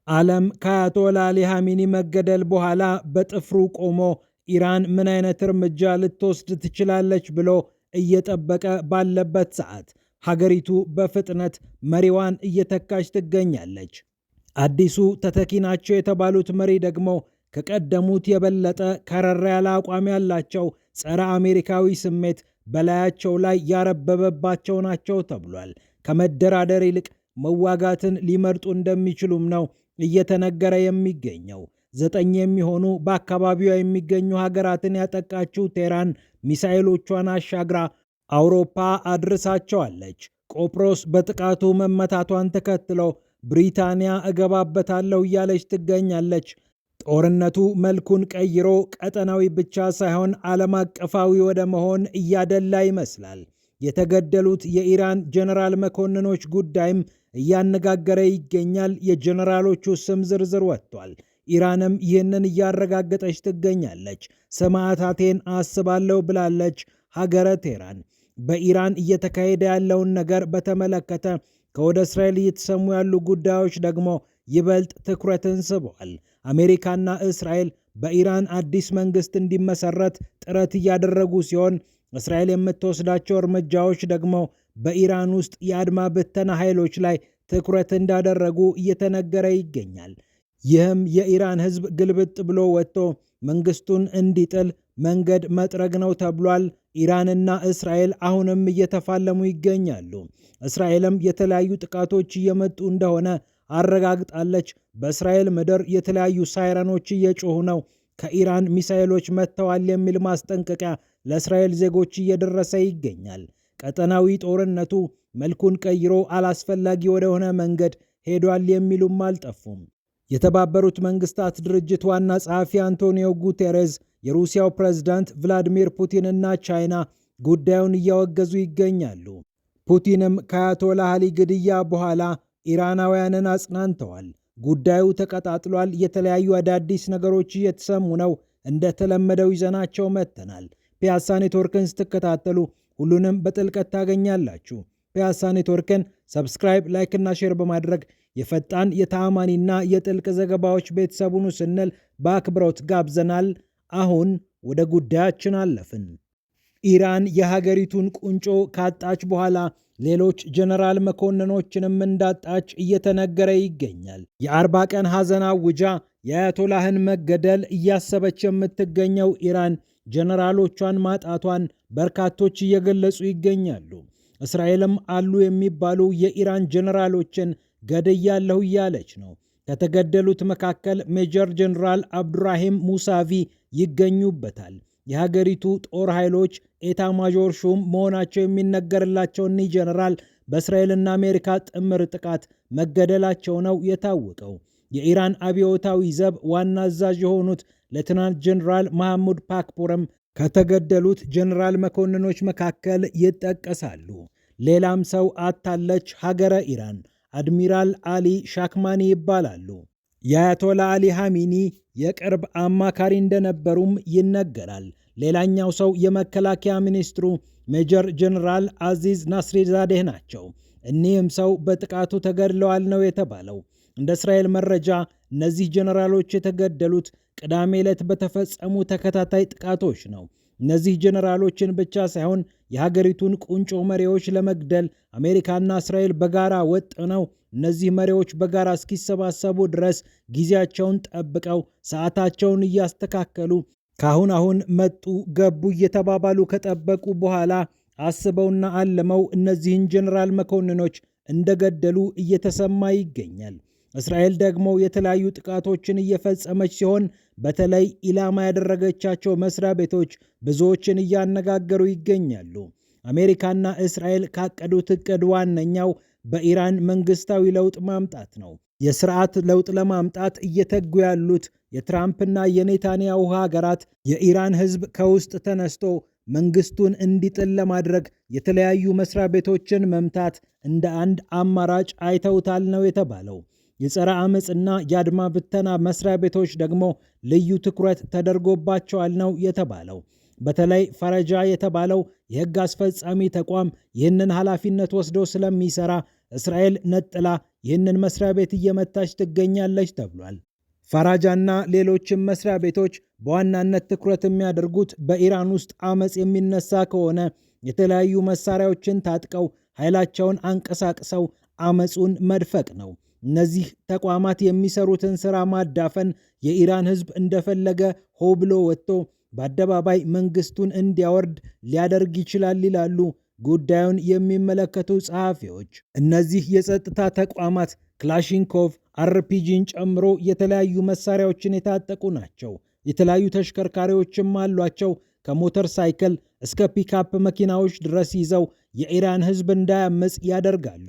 ዓለም ከአያቶላ አሊ ኻሜኒ መገደል በኋላ በጥፍሩ ቆሞ ኢራን ምን አይነት እርምጃ ልትወስድ ትችላለች ብሎ እየጠበቀ ባለበት ሰዓት ሀገሪቱ በፍጥነት መሪዋን እየተካች ትገኛለች። አዲሱ ተተኪ ናቸው የተባሉት መሪ ደግሞ ከቀደሙት የበለጠ ከረር ያለ አቋም ያላቸው፣ ጸረ አሜሪካዊ ስሜት በላያቸው ላይ ያረበበባቸው ናቸው ተብሏል። ከመደራደር ይልቅ መዋጋትን ሊመርጡ እንደሚችሉም ነው እየተነገረ የሚገኘው። 9 የሚሆኑ በአካባቢዋ የሚገኙ ሀገራትን ያጠቃችው ቴህራን ሚሳኤሎቿን አሻግራ አውሮፓ አድርሳቸዋለች። ቆጵሮስ በጥቃቱ መመታቷን ተከትሎ ብሪታንያ እገባበታለሁ እያለች ትገኛለች። ጦርነቱ መልኩን ቀይሮ ቀጠናዊ ብቻ ሳይሆን ዓለም አቀፋዊ ወደ መሆን እያደላ ይመስላል። የተገደሉት የኢራን ጀነራል መኮንኖች ጉዳይም እያነጋገረ ይገኛል። የጀነራሎቹ ስም ዝርዝር ወጥቷል። ኢራንም ይህንን እያረጋገጠች ትገኛለች። ሰማዕታቴን አስባለሁ ብላለች ሀገረ ቴህራን። በኢራን እየተካሄደ ያለውን ነገር በተመለከተ ከወደ እስራኤል እየተሰሙ ያሉ ጉዳዮች ደግሞ ይበልጥ ትኩረትን ስበዋል። አሜሪካና እስራኤል በኢራን አዲስ መንግስት እንዲመሰረት ጥረት እያደረጉ ሲሆን እስራኤል የምትወስዳቸው እርምጃዎች ደግሞ በኢራን ውስጥ የአድማ ብተና ኃይሎች ላይ ትኩረት እንዳደረጉ እየተነገረ ይገኛል። ይህም የኢራን ሕዝብ ግልብጥ ብሎ ወጥቶ መንግስቱን እንዲጥል መንገድ መጥረግ ነው ተብሏል። ኢራንና እስራኤል አሁንም እየተፋለሙ ይገኛሉ። እስራኤልም የተለያዩ ጥቃቶች እየመጡ እንደሆነ አረጋግጣለች። በእስራኤል ምድር የተለያዩ ሳይረኖች እየጮሁ ነው። ከኢራን ሚሳኤሎች መጥተዋል የሚል ማስጠንቀቂያ ለእስራኤል ዜጎች እየደረሰ ይገኛል። ቀጠናዊ ጦርነቱ መልኩን ቀይሮ አላስፈላጊ ወደሆነ መንገድ ሄዷል የሚሉም አልጠፉም። የተባበሩት መንግስታት ድርጅት ዋና ጸሐፊ አንቶኒዮ ጉቴሬዝ የሩሲያው ፕሬዝዳንት ቭላዲሚር ፑቲንና ቻይና ጉዳዩን እያወገዙ ይገኛሉ። ፑቲንም ከአያቶላህ አሊ ግድያ በኋላ ኢራናውያንን አጽናንተዋል። ጉዳዩ ተቀጣጥሏል፣ የተለያዩ አዳዲስ ነገሮች እየተሰሙ ነው፣ እንደተለመደው ይዘናቸው መጥተናል። ፒያሳ ኔትወርክን ስትከታተሉ ሁሉንም በጥልቀት ታገኛላችሁ። ፒያሳ ኔትወርክን ሰብስክራይብ፣ ላይክ እና ሼር በማድረግ የፈጣን የተአማኒና የጥልቅ ዘገባዎች ቤተሰቡን ስንል በአክብሮት ጋብዘናል። አሁን ወደ ጉዳያችን አለፍን። ኢራን የሀገሪቱን ቁንጮ ካጣች በኋላ ሌሎች ጀነራል መኮንኖችንም እንዳጣች እየተነገረ ይገኛል። የ40 ቀን ሐዘን አውጃ የአያቶላህን መገደል እያሰበች የምትገኘው ኢራን ጀነራሎቿን ማጣቷን በርካቶች እየገለጹ ይገኛሉ። እስራኤልም አሉ የሚባሉ የኢራን ጀነራሎችን ገድያለሁ እያለች ነው። ከተገደሉት መካከል ሜጀር ጀነራል አብዱራሂም ሙሳቪ ይገኙበታል። የሀገሪቱ ጦር ኃይሎች ኤታ ማዦር ሹም መሆናቸው የሚነገርላቸው እኒህ ጀነራል በእስራኤልና አሜሪካ ጥምር ጥቃት መገደላቸው ነው የታወቀው። የኢራን አብዮታዊ ዘብ ዋና አዛዥ የሆኑት ሌተናንት ጀነራል መሐሙድ ፓክፖርም ከተገደሉት ጀነራል መኮንኖች መካከል ይጠቀሳሉ። ሌላም ሰው አታለች ሀገረ ኢራን። አድሚራል አሊ ሻክማኒ ይባላሉ። የአያቶላ አሊ ኻሜኒ የቅርብ አማካሪ እንደነበሩም ይነገራል። ሌላኛው ሰው የመከላከያ ሚኒስትሩ ሜጀር ጀነራል አዚዝ ናስሪዛዴህ ናቸው። እኒህም ሰው በጥቃቱ ተገድለዋል ነው የተባለው። እንደ እስራኤል መረጃ እነዚህ ጀነራሎች የተገደሉት ቅዳሜ ዕለት በተፈጸሙ ተከታታይ ጥቃቶች ነው። እነዚህ ጀነራሎችን ብቻ ሳይሆን የሀገሪቱን ቁንጮ መሪዎች ለመግደል አሜሪካና እስራኤል በጋራ ወጥነው እነዚህ መሪዎች በጋራ እስኪሰባሰቡ ድረስ ጊዜያቸውን ጠብቀው ሰዓታቸውን እያስተካከሉ ካሁን መጡ ገቡ እየተባባሉ ከጠበቁ በኋላ አስበውና አልመው እነዚህን ጀነራል መኮንኖች እንደገደሉ እየተሰማ ይገኛል። እስራኤል ደግሞ የተለያዩ ጥቃቶችን እየፈጸመች ሲሆን በተለይ ኢላማ ያደረገቻቸው መስሪያ ቤቶች ብዙዎችን እያነጋገሩ ይገኛሉ። አሜሪካና እስራኤል ካቀዱት እቅድ ዋነኛው በኢራን መንግስታዊ ለውጥ ማምጣት ነው። የስርዓት ለውጥ ለማምጣት እየተጉ ያሉት የትራምፕና የኔታንያሁ ሀገራት የኢራን ሕዝብ ከውስጥ ተነስቶ መንግስቱን እንዲጥል ለማድረግ የተለያዩ መስሪያ ቤቶችን መምታት እንደ አንድ አማራጭ አይተውታል ነው የተባለው። የጸረ አመፅና የአድማ ብተና መስሪያ ቤቶች ደግሞ ልዩ ትኩረት ተደርጎባቸዋል ነው የተባለው። በተለይ ፈረጃ የተባለው የህግ አስፈጻሚ ተቋም ይህንን ኃላፊነት ወስዶ ስለሚሰራ እስራኤል ነጥላ ይህንን መስሪያ ቤት እየመታች ትገኛለች ተብሏል። ፋራጃና ሌሎችም መስሪያ ቤቶች በዋናነት ትኩረት የሚያደርጉት በኢራን ውስጥ አመፅ የሚነሳ ከሆነ የተለያዩ መሳሪያዎችን ታጥቀው ኃይላቸውን አንቀሳቅሰው አመፁን መድፈቅ ነው። እነዚህ ተቋማት የሚሰሩትን ሥራ ማዳፈን የኢራን ሕዝብ እንደፈለገ ሆ ብሎ ወጥቶ በአደባባይ መንግስቱን እንዲያወርድ ሊያደርግ ይችላል ይላሉ ጉዳዩን የሚመለከቱ ጸሐፊዎች። እነዚህ የጸጥታ ተቋማት ክላሽንኮቭ፣ አርፒጂን ጨምሮ የተለያዩ መሳሪያዎችን የታጠቁ ናቸው። የተለያዩ ተሽከርካሪዎችም አሏቸው። ከሞተር ሳይክል እስከ ፒካፕ መኪናዎች ድረስ ይዘው የኢራን ሕዝብ እንዳያመፅ ያደርጋሉ።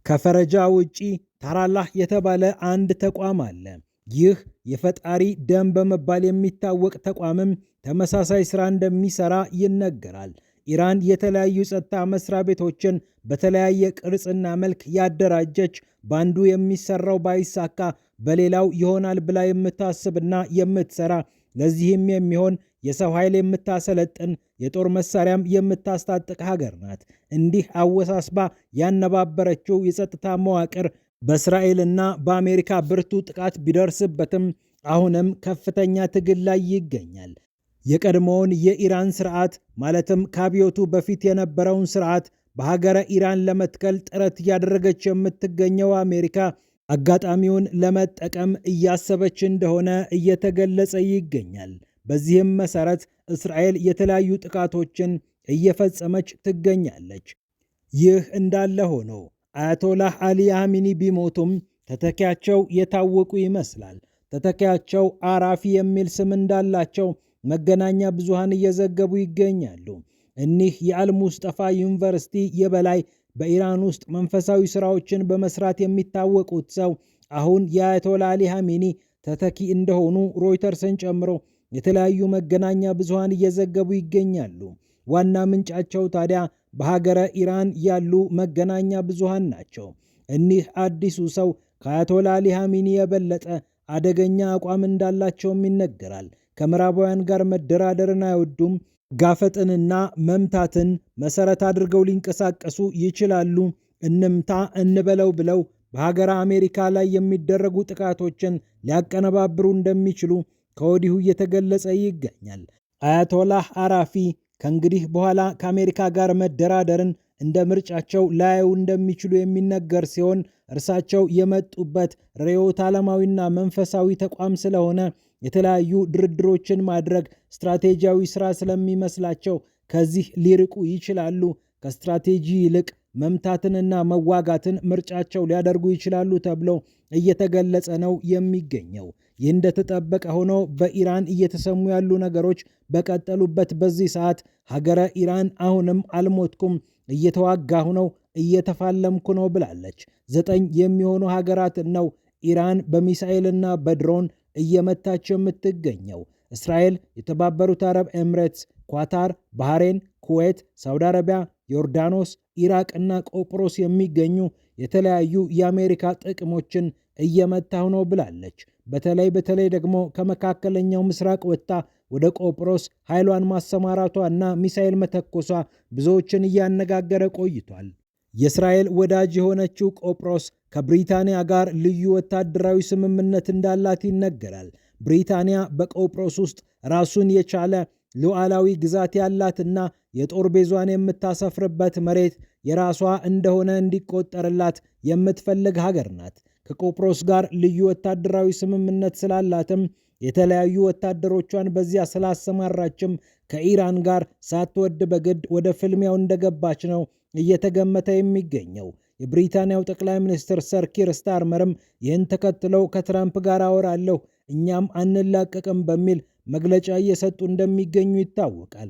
ከፈረጃ ውጪ ታራላህ የተባለ አንድ ተቋም አለ። ይህ የፈጣሪ ደም በመባል የሚታወቅ ተቋምም ተመሳሳይ ሥራ እንደሚሠራ ይነገራል። ኢራን የተለያዩ ጸጥታ መስሪያ ቤቶችን በተለያየ ቅርጽና መልክ ያደራጀች፣ በአንዱ የሚሰራው ባይሳካ በሌላው ይሆናል ብላ የምታስብና የምትሰራ፣ ለዚህም የሚሆን የሰው ኃይል የምታሰለጥን፣ የጦር መሳሪያም የምታስታጥቅ ሀገር ናት። እንዲህ አወሳስባ ያነባበረችው የጸጥታ መዋቅር በእስራኤልና በአሜሪካ ብርቱ ጥቃት ቢደርስበትም አሁንም ከፍተኛ ትግል ላይ ይገኛል። የቀድሞውን የኢራን ስርዓት ማለትም ከአብዮቱ በፊት የነበረውን ስርዓት በሀገረ ኢራን ለመትከል ጥረት እያደረገች የምትገኘው አሜሪካ አጋጣሚውን ለመጠቀም እያሰበች እንደሆነ እየተገለጸ ይገኛል። በዚህም መሰረት እስራኤል የተለያዩ ጥቃቶችን እየፈጸመች ትገኛለች። ይህ እንዳለ ሆኖ አያቶላህ አሊ ኻሜኒ ቢሞቱም ተተኪያቸው የታወቁ ይመስላል። ተተኪያቸው አራፊ የሚል ስም እንዳላቸው መገናኛ ብዙሃን እየዘገቡ ይገኛሉ። እኒህ የአልሙስጠፋ ዩኒቨርሲቲ የበላይ በኢራን ውስጥ መንፈሳዊ ስራዎችን በመስራት የሚታወቁት ሰው አሁን የአያቶላ አሊ ኻሜኒ ተተኪ እንደሆኑ ሮይተርስን ጨምሮ የተለያዩ መገናኛ ብዙሃን እየዘገቡ ይገኛሉ። ዋና ምንጫቸው ታዲያ በሀገረ ኢራን ያሉ መገናኛ ብዙሃን ናቸው። እኒህ አዲሱ ሰው ከአያቶላ አሊ ኻሜኒ የበለጠ አደገኛ አቋም እንዳላቸውም ይነገራል። ከምዕራባውያን ጋር መደራደርን አይወዱም። ጋፈጥንና መምታትን መሰረት አድርገው ሊንቀሳቀሱ ይችላሉ። እንምታ እንበለው ብለው በሀገረ አሜሪካ ላይ የሚደረጉ ጥቃቶችን ሊያቀነባብሩ እንደሚችሉ ከወዲሁ እየተገለጸ ይገኛል። አያቶላህ አራፊ ከእንግዲህ በኋላ ከአሜሪካ ጋር መደራደርን እንደ ምርጫቸው ላያዩ እንደሚችሉ የሚነገር ሲሆን እርሳቸው የመጡበት ርዕዮተ ዓለማዊና መንፈሳዊ ተቋም ስለሆነ የተለያዩ ድርድሮችን ማድረግ ስትራቴጂያዊ ስራ ስለሚመስላቸው ከዚህ ሊርቁ ይችላሉ። ከስትራቴጂ ይልቅ መምታትንና መዋጋትን ምርጫቸው ሊያደርጉ ይችላሉ ተብሎ እየተገለጸ ነው የሚገኘው። ይህ እንደተጠበቀ ሆኖ በኢራን እየተሰሙ ያሉ ነገሮች በቀጠሉበት በዚህ ሰዓት ሀገረ ኢራን አሁንም አልሞትኩም፣ እየተዋጋሁ ነው፣ እየተፋለምኩ ነው ብላለች። 9 የሚሆኑ ሀገራትን ነው ኢራን በሚሳኤልና በድሮን እየመታች የምትገኘው። እስራኤል፣ የተባበሩት አረብ ኤምሬትስ፣ ኳታር፣ ባህሬን፣ ኩዌት፣ ሳውዲ አረቢያ፣ ዮርዳኖስ፣ ኢራቅ እና ቆጵሮስ የሚገኙ የተለያዩ የአሜሪካ ጥቅሞችን እየመታሁ ነው ብላለች። በተለይ ደግሞ ከመካከለኛው ምስራቅ ወጥታ ወደ ቆጵሮስ ኃይሏን ማሰማራቷ እና ሚሳኤል መተኮሷ ብዙዎችን እያነጋገረ ቆይቷል። የእስራኤል ወዳጅ የሆነችው ቆጵሮስ ከብሪታንያ ጋር ልዩ ወታደራዊ ስምምነት እንዳላት ይነገራል። ብሪታንያ በቆጵሮስ ውስጥ ራሱን የቻለ ሉዓላዊ ግዛት ያላትና የጦር ቤዟን የምታሰፍርበት መሬት የራሷ እንደሆነ እንዲቆጠርላት የምትፈልግ ሀገር ናት። ከቆጵሮስ ጋር ልዩ ወታደራዊ ስምምነት ስላላትም የተለያዩ ወታደሮቿን በዚያ ስላሰማራችም ከኢራን ጋር ሳትወድ በግድ ወደ ፍልሚያው እንደገባች ነው እየተገመተ የሚገኘው። የብሪታንያው ጠቅላይ ሚኒስትር ሰር ኪር ስታርመርም ይህን ተከትለው ከትራምፕ ጋር አወራለሁ እኛም አንላቀቅም በሚል መግለጫ እየሰጡ እንደሚገኙ ይታወቃል።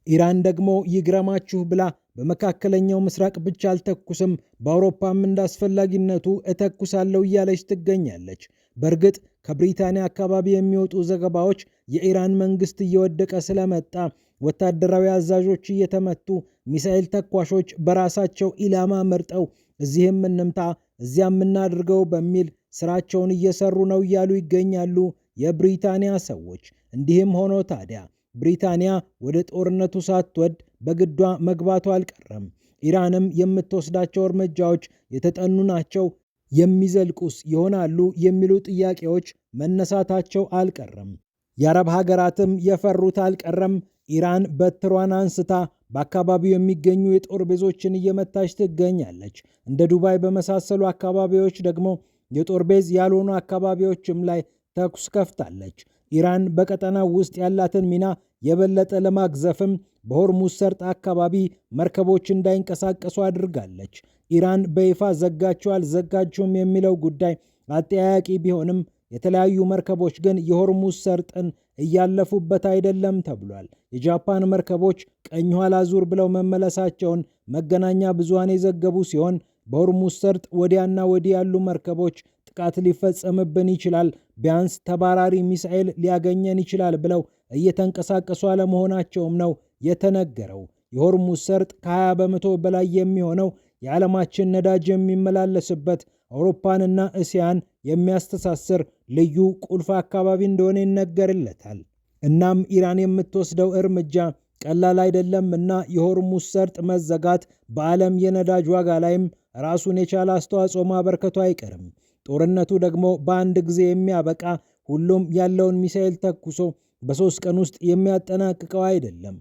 ኢራን ደግሞ ይግረማችሁ ብላ በመካከለኛው ምስራቅ ብቻ አልተኩስም፣ በአውሮፓም እንዳስፈላጊነቱ እተኩሳለሁ እያለች ትገኛለች። በእርግጥ ከብሪታንያ አካባቢ የሚወጡ ዘገባዎች የኢራን መንግስት እየወደቀ ስለመጣ ወታደራዊ አዛዦች እየተመቱ ሚሳኤል ተኳሾች በራሳቸው ኢላማ መርጠው እዚህም እንምታ እዚያም እናድርገው በሚል ስራቸውን እየሰሩ ነው እያሉ ይገኛሉ የብሪታንያ ሰዎች። እንዲህም ሆኖ ታዲያ ብሪታንያ ወደ ጦርነቱ ሳትወድ በግዷ መግባቱ አልቀረም። ኢራንም የምትወስዳቸው እርምጃዎች የተጠኑ ናቸው፣ የሚዘልቁስ ይሆናሉ የሚሉ ጥያቄዎች መነሳታቸው አልቀረም። የአረብ ሀገራትም የፈሩት አልቀረም። ኢራን በትሯን አንስታ በአካባቢው የሚገኙ የጦር ቤዞችን እየመታች ትገኛለች። እንደ ዱባይ በመሳሰሉ አካባቢዎች ደግሞ የጦር ቤዝ ያልሆኑ አካባቢዎችም ላይ ተኩስ ከፍታለች። ኢራን በቀጠናው ውስጥ ያላትን ሚና የበለጠ ለማግዘፍም በሆርሙዝ ሰርጥ አካባቢ መርከቦች እንዳይንቀሳቀሱ አድርጋለች። ኢራን በይፋ ዘጋቸው አልዘጋቸውም የሚለው ጉዳይ አጠያያቂ ቢሆንም የተለያዩ መርከቦች ግን የሆርሙዝ ሰርጥን እያለፉበት አይደለም ተብሏል። የጃፓን መርከቦች ቀኝ ኋላ ዙር ብለው መመለሳቸውን መገናኛ ብዙሃን የዘገቡ ሲሆን በሆርሙዝ ሰርጥ ወዲያና ወዲህ ያሉ መርከቦች ጥቃት ሊፈጸምብን ይችላል፣ ቢያንስ ተባራሪ ሚሳኤል ሊያገኘን ይችላል ብለው እየተንቀሳቀሱ አለመሆናቸውም ነው የተነገረው። የሆርሙዝ ሰርጥ ከ20 በመቶ በላይ የሚሆነው የዓለማችን ነዳጅ የሚመላለስበት አውሮፓንና እስያን የሚያስተሳስር ልዩ ቁልፍ አካባቢ እንደሆነ ይነገርለታል። እናም ኢራን የምትወስደው እርምጃ ቀላል አይደለም እና የሆርሙዝ ሰርጥ መዘጋት በዓለም የነዳጅ ዋጋ ላይም ራሱን የቻለ አስተዋጽኦ ማበርከቱ አይቀርም። ጦርነቱ ደግሞ በአንድ ጊዜ የሚያበቃ ሁሉም ያለውን ሚሳኤል ተኩሶ በ3 ቀን ውስጥ የሚያጠናቅቀው አይደለም።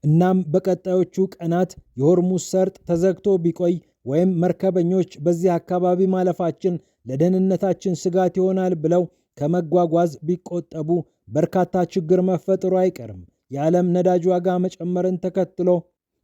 እናም በቀጣዮቹ ቀናት የሆርሙዝ ሰርጥ ተዘግቶ ቢቆይ ወይም መርከበኞች በዚህ አካባቢ ማለፋችን ለደህንነታችን ስጋት ይሆናል ብለው ከመጓጓዝ ቢቆጠቡ በርካታ ችግር መፈጠሩ አይቀርም። የዓለም ነዳጅ ዋጋ መጨመርን ተከትሎ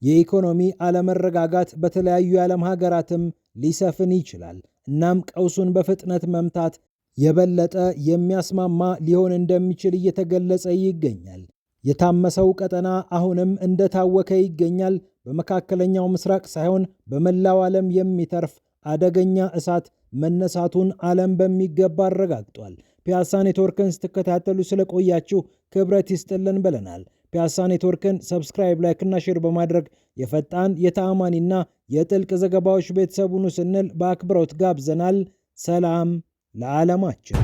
የኢኮኖሚ አለመረጋጋት በተለያዩ የዓለም ሀገራትም ሊሰፍን ይችላል። እናም ቀውሱን በፍጥነት መምታት የበለጠ የሚያስማማ ሊሆን እንደሚችል እየተገለጸ ይገኛል። የታመሰው ቀጠና አሁንም እንደታወከ ይገኛል። በመካከለኛው ምስራቅ ሳይሆን በመላው ዓለም የሚተርፍ አደገኛ እሳት መነሳቱን ዓለም በሚገባ አረጋግጧል። ፒያሳ ኔትወርክን ስትከታተሉ ስለቆያችሁ ክብረት ይስጥልን ብለናል። ፒያሳ ኔትወርክን ሰብስክራይብ፣ ላይክ እና ሼር በማድረግ የፈጣን የተአማኒና የጥልቅ ዘገባዎች ቤተሰቡን ስንል በአክብሮት ጋብዘናል። ሰላም ለዓለማችን።